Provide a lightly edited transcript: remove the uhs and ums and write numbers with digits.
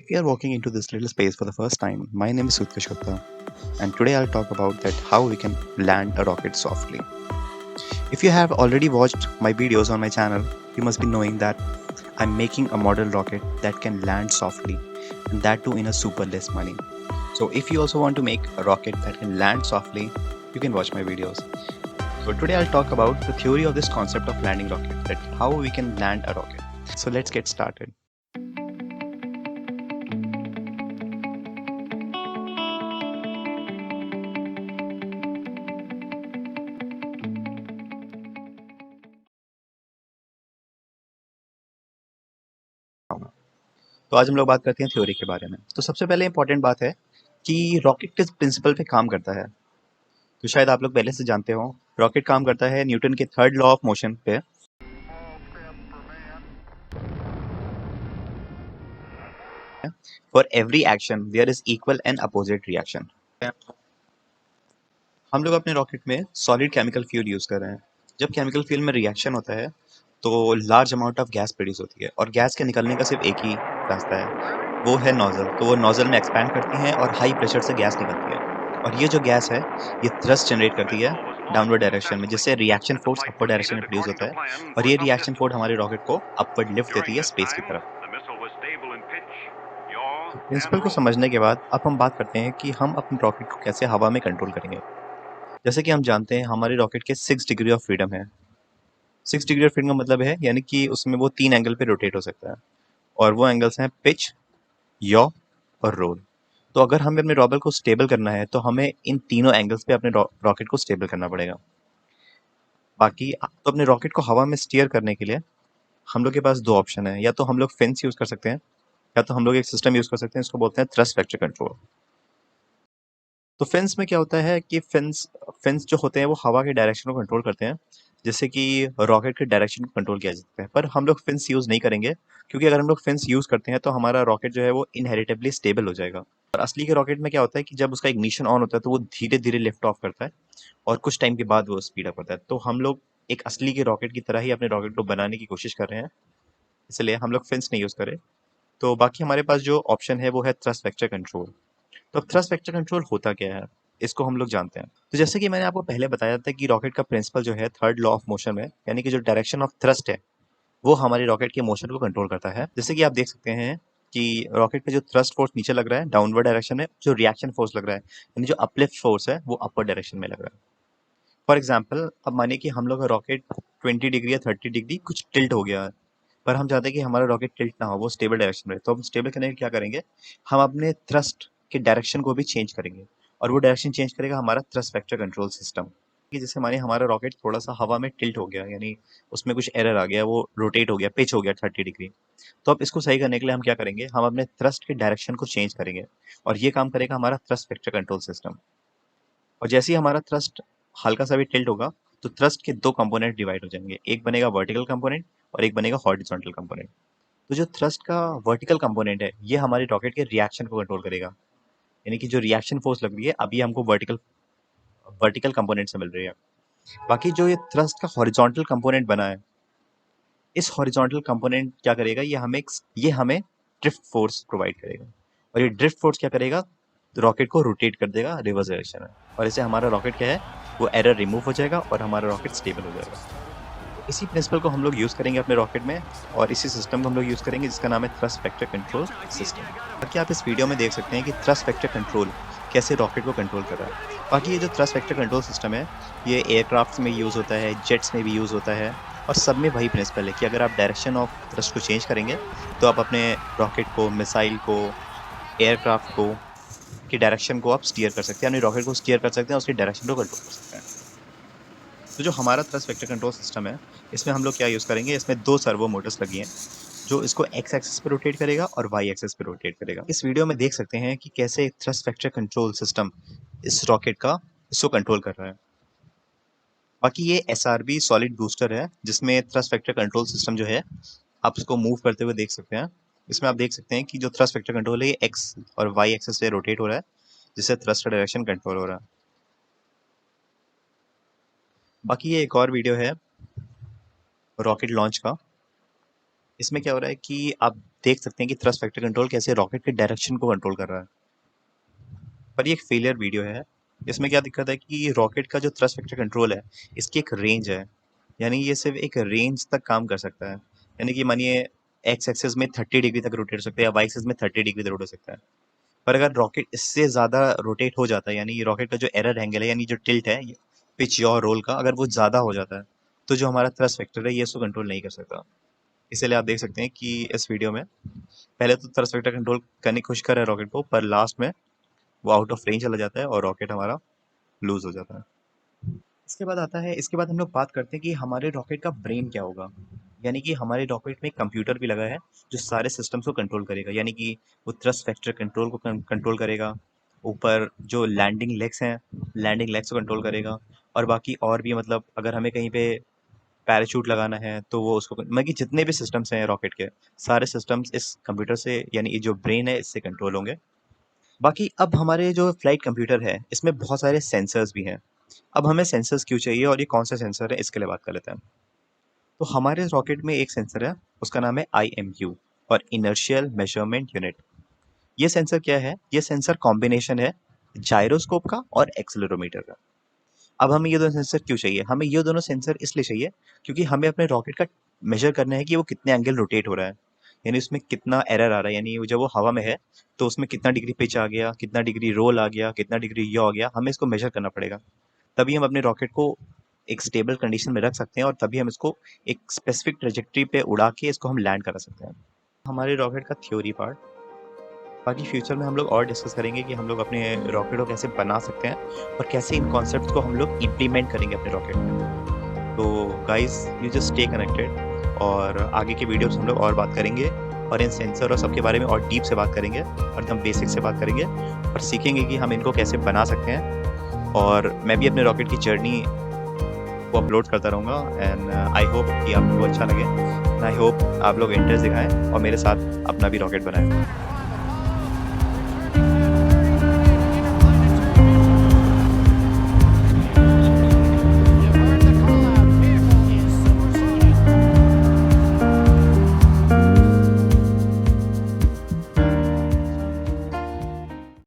If you are walking into this little space for the first time, my name is Utkarsh Gupta, and today I'll talk about that how we can land a rocket softly. If you have already watched my videos on my channel, you must be knowing that I'm making a model rocket that can land softly, and that too in a super less money. So if you also want to make a rocket that can land softly, you can watch my videos. So today I'll talk about the theory of this concept of landing rocket, that how we can land a rocket. So let's get started. तो आज हम लोग बात करते हैं theory के बारे में। तो सबसे पहले इंपॉर्टेंट बात है कि रॉकेट किस प्रिंसिपल पे काम करता है। तो शायद आप लोग पहले से जानते हो, रॉकेट काम करता है न्यूटन के थर्ड लॉ ऑफ मोशन पे। For every action there is equal and opposite reaction. हम लोग अपने रॉकेट में सॉलिड केमिकल फ्यूल यूज कर रहे हैं। जब केमिकल फ्यूल में रिएक्शन होता है तो large amount of gas produce होती है, और गैस के निकलने का सिर्फ एक ही रास्ता है, वो है नोजल। तो वो नोजल में एक्सपैंड करती है और हाई प्रेशर से गैस निकलती है, और ये जो गैस है ये थ्रस्ट जनरेट करती है डाउनवर्ड डायरेक्शन में, जिससे रिएक्शन फोर्स अपवर्ड डायरेक्शन में प्रोड्यूस होता है, और ये रिएक्शन फोर्स हमारे रॉकेट को अपवर्ड लिफ्ट देती है स्पेस की तरफ। प्रिंसिपल को समझने के बाद अब हम बात करते हैं कि हम अपने रॉकेट को कैसे हवा में कंट्रोल करेंगे। जैसे कि हम जानते हैं हमारे रॉकेट के 6 डिग्री ऑफ फ्रीडम है। 6 डिग्री ऑफ फ्रीडम का मतलब है यानी कि उसमें वो 3 एंगल पे रोटेट हो सकता है, और वो एंगल्स हैं पिच, यॉ और रोल। तो अगर हमें अपने रॉकेट को स्टेबल करना है तो हमें इन तीनों एंगल्स पे अपने रॉकेट को स्टेबल करना पड़ेगा। बाकी तो अपने रॉकेट को हवा में स्टीयर करने के लिए हम लोग के पास दो ऑप्शन है, या तो हम लोग फिन्स यूज कर सकते हैं, या तो हम लोग एक सिस्टम यूज कर सकते हैं, इसको बोलते हैं थ्रस्ट वेक्टर कंट्रोल। तो फिन्स में क्या होता है कि फिन्स फिन्स जो होते हैं वो हवा के डायरेक्शन को कंट्रोल करते हैं, जिससे कि रॉकेट के डायरेक्शन को कंट्रोल किया जा सकता है। पर हम लोग फिन्स यूज नहीं करेंगे, क्योंकि अगर हम लोग फिन्स यूज करते हैं तो हमारा रॉकेट जो है वो इनहेरिटेबली स्टेबल हो जाएगा। और असली के रॉकेट में क्या होता है कि जब उसका इग्निशन ऑन होता है तो वो धीरे धीरे लिफ्ट ऑफ करता है, और कुछ टाइम के बाद वो स्पीड अप करता है। तो हम लोग एक असली के रॉकेट की तरह ही अपने रॉकेट को बनाने की कोशिश कर रहे हैं, इसलिए हम लोग फिन्स नहीं यूज करें। तो बाकी हमारे पास जो ऑप्शन है वो है थ्रस्ट वेक्टर कंट्रोल। तो अब थ्रस्ट वेक्टर कंट्रोल होता क्या है, इसको हम लोग जानते हैं। तो जैसे कि मैंने आपको पहले बताया था कि रॉकेट का प्रिंसिपल जो है थर्ड लॉ ऑफ मोशन में, यानी कि जो डायरेक्शन ऑफ थ्रस्ट है वो हमारे रॉकेट के मोशन को कंट्रोल करता है। जैसे कि आप देख सकते हैं कि रॉकेट पे जो थ्रस्ट फोर्स नीचे लग रहा है डाउनवर्ड डायरेक्शन में, जो रिएक्शन फोर्स लग रहा है यानी जो अपलिफ्ट फोर्स है वो अपर डायरेक्शन में लग रहा है। फॉर एग्जाम्पल, अब मानिए कि हम लोग का रॉकेट 20 डिग्री या 30 डिग्री कुछ टिल्ट हो गया है, पर हम चाहते हैं कि हमारा रॉकेट टिल्ट ना हो, वो स्टेबल डायरेक्शन में रहे। तो हम स्टेबल करने के लिए क्या करेंगे, हम अपने थ्रस्ट के डायरेक्शन को भी चेंज करेंगे, और वो डायरेक्शन चेंज करेगा हमारा थ्रस्ट वेक्टर कंट्रोल सिस्टम। कि जैसे मानिए हमारा रॉकेट थोड़ा सा हवा में टिल्ट हो गया, यानी उसमें कुछ एरर आ गया, वो रोटेट हो गया, पिच हो गया 30 डिग्री। तो अब इसको सही करने के लिए हम क्या करेंगे, हम अपने थ्रस्ट के डायरेक्शन को चेंज करेंगे, और ये काम करेगा हमारा थ्रस्ट वेक्टर कंट्रोल सिस्टम। और जैसे ही हमारा थ्रस्ट हल्का सा भी टिल्ट होगा तो थ्रस्ट के दो कंपोनेंट डिवाइड हो जाएंगे, एक बनेगा वर्टिकल कंपोनेंट और एक बनेगा हॉरिजॉन्टल कंपोनेंट। तो जो थ्रस्ट का वर्टिकल कंपोनेंट है ये हमारे रॉकेट के रिएक्शन को कंट्रोल करेगा, यानी कि जो रिएक्शन फोर्स लग रही है अभी हमको वर्टिकल वर्टिकल कंपोनेंट से मिल रही है। बाकी जो ये थ्रस्ट का हॉरिजॉन्टल कंपोनेंट बना है, इस हॉरिजॉन्टल कंपोनेंट क्या करेगा, ये हमें ड्रिफ्ट फोर्स प्रोवाइड करेगा, और ये ड्रिफ्ट फोर्स क्या करेगा, रॉकेट को रोटेट कर देगा रिवर्स डायरेक्शन में, और इससे हमारा रॉकेट क्या है वो एरर रिमूव हो जाएगा और हमारा रॉकेट स्टेबल हो जाएगा। तो इसी प्रिंसिपल को हम लोग यूज़ करेंगे अपने रॉकेट में, और इसी सिस्टम को हम लोग यूज़ करेंगे जिसका नाम है थ्रस्ट वेक्टर कंट्रोल सिस्टम। बाकी आप इस वीडियो में देख सकते हैं कि थ्रस्ट वेक्टर कंट्रोल कैसे रॉकेट को कंट्रोल कर रहा है। बाकी ये जो थ्रस्ट वेक्टर कंट्रोल सिस्टम है ये एयरक्राफ्ट में यूज़ होता है, जेट्स में भी यूज़ होता है, और सब में वही प्रिंसिपल है कि अगर आप डायरेक्शन ऑफ थ्रस्ट को चेंज करेंगे तो आप अपने रॉकेट को, मिसाइल को, एयरक्राफ्ट को की डायरेक्शन को आप स्टीयर कर सकते हैं, अपने रॉकेट को स्टीयर कर सकते हैं, उसकी डायरेक्शन को कंट्रोल कर सकते हैं। तो जो हमारा थ्रस्ट वेक्टर कंट्रोल सिस्टम है इसमें हम लोग क्या यूज़ करेंगे, इसमें दो सर्वो मोटर्स लगी हैं जो इसको एक्स एक्सिस पे रोटेट करेगा और वाई एक्सिस पे रोटेट करेगा। इस वीडियो में देख सकते हैं कि कैसे थ्रस्ट वेक्टर कंट्रोल सिस्टम इस रॉकेट का इसको कंट्रोल कर रहा है। बाकी ये SRB सॉलिड बूस्टर है जिसमें थ्रस्ट वेक्टर कंट्रोल सिस्टम जो है आप इसको मूव करते हुए देख सकते हैं। इसमें आप देख सकते हैं कि जो थ्रस्ट वेक्टर कंट्रोल है ये एक्स और वाई एक्सिस से रोटेट हो रहा है, जिससे थ्रस्ट का डायरेक्शन कंट्रोल हो रहा है। बाकी ये एक और वीडियो है रॉकेट लॉन्च का। इसमें क्या हो रहा है कि आप देख सकते हैं कि थ्रस्ट वेक्टर कंट्रोल कैसे रॉकेट के डायरेक्शन को कंट्रोल कर रहा है। पर ये एक फेलियर वीडियो है। इसमें क्या दिक्कत है कि रॉकेट का जो थ्रस्ट वेक्टर कंट्रोल है, इसकी एक रेंज है, यानी ये सिर्फ एक रेंज तक काम कर सकता है। यानी कि मानिए एक्स एक्सिस में 30 डिग्री तक रोटेट हो सकता है या वाई एक्सिस में 30 डिग्री तक रोटेट हो सकता है। पर अगर रॉकेट इससे ज़्यादा रोटेट हो जाता है, यानी रॉकेट का जो एरर एंगल है, यानी जो टिल्ट है पिच या रोल का, अगर वो ज़्यादा हो जाता है तो जो हमारा थ्रस्ट वेक्टर है ये इसको कंट्रोल नहीं कर सकता। इसीलिए आप देख सकते हैं कि इस वीडियो में पहले तो थ्रस्ट वेक्टर कंट्रोल करने की कोशिश कर रहा है रॉकेट को, पर लास्ट में वो आउट ऑफ रेंज चला जाता है और रॉकेट हमारा लूज हो जाता है। इसके बाद हम लोग बात करते हैं कि हमारे रॉकेट का ब्रेन क्या होगा। यानी कि हमारे रॉकेट में एक कंप्यूटर भी लगा है जो सारे सिस्टम्स को कंट्रोल करेगा, यानी कि वो थ्रस्ट वेक्टर कंट्रोल को कंट्रोल करेगा, ऊपर जो लैंडिंग लेग्स हैं लैंडिंग लेग्स को कंट्रोल करेगा, और बाकी और भी मतलब अगर हमें कहीं पे पैराशूट लगाना है तो वो उसको मतलब कि जितने भी सिस्टम्स हैं रॉकेट के सारे सिस्टम्स इस कंप्यूटर से, यानी ये जो ब्रेन है इससे कंट्रोल होंगे। बाकी अब हमारे जो फ्लाइट कंप्यूटर है इसमें बहुत सारे सेंसर्स भी हैं। अब हमें सेंसर्स क्यों चाहिए और ये कौन सा सेंसर है इसके लिए बात कर लेते हैं। तो हमारे रॉकेट में एक सेंसर है, उसका नाम है IMU और इनर्शियल मेजरमेंट यूनिट। ये सेंसर क्या है? ये सेंसर कॉम्बिनेशन है जायरोस्कोप का और एक्सेलेरोमीटर का। अब हमें ये दोनों सेंसर क्यों चाहिए? हमें ये दोनों सेंसर इसलिए चाहिए क्योंकि हमें अपने रॉकेट का मेजर करना है कि वो कितने एंगल रोटेट हो रहा है, यानी उसमें कितना एरर आ रहा है, यानी जब वो हवा में है तो उसमें कितना डिग्री पिच आ गया, कितना डिग्री रोल आ गया, कितना डिग्री यॉ आ गया, हमें इसको मेजर करना पड़ेगा। तभी हम अपने रॉकेट को एक स्टेबल कंडीशन में रख सकते हैं और तभी हम इसको एक स्पेसिफिक ट्रेजेक्ट्री पे उड़ा के इसको हम लैंड करा सकते हैं। हमारे रॉकेट का थ्योरी पार्ट, बाकी फ्यूचर में हम लोग और डिस्कस करेंगे कि हम लोग अपने रॉकेट को कैसे बना सकते हैं और कैसे इन कॉन्सेप्ट्स को हम लोग इम्प्लीमेंट करेंगे अपने रॉकेट में। तो guys you just stay connected और आगे के वीडियोस हम लोग और बात करेंगे और इन सेंसर और सबके बारे में और डीप से बात करेंगे और एकदम बेसिक से बात करेंगे और सीखेंगे कि हम इनको कैसे बना सकते हैं। और मैं भी अपने रॉकेट की जर्नी को अपलोड करता रहूँगा एंड आई होप कि आपको अच्छा लगे, आई होप आप लोग इंटरेस्ट दिखाएं और मेरे साथ अपना भी रॉकेट बनाएं।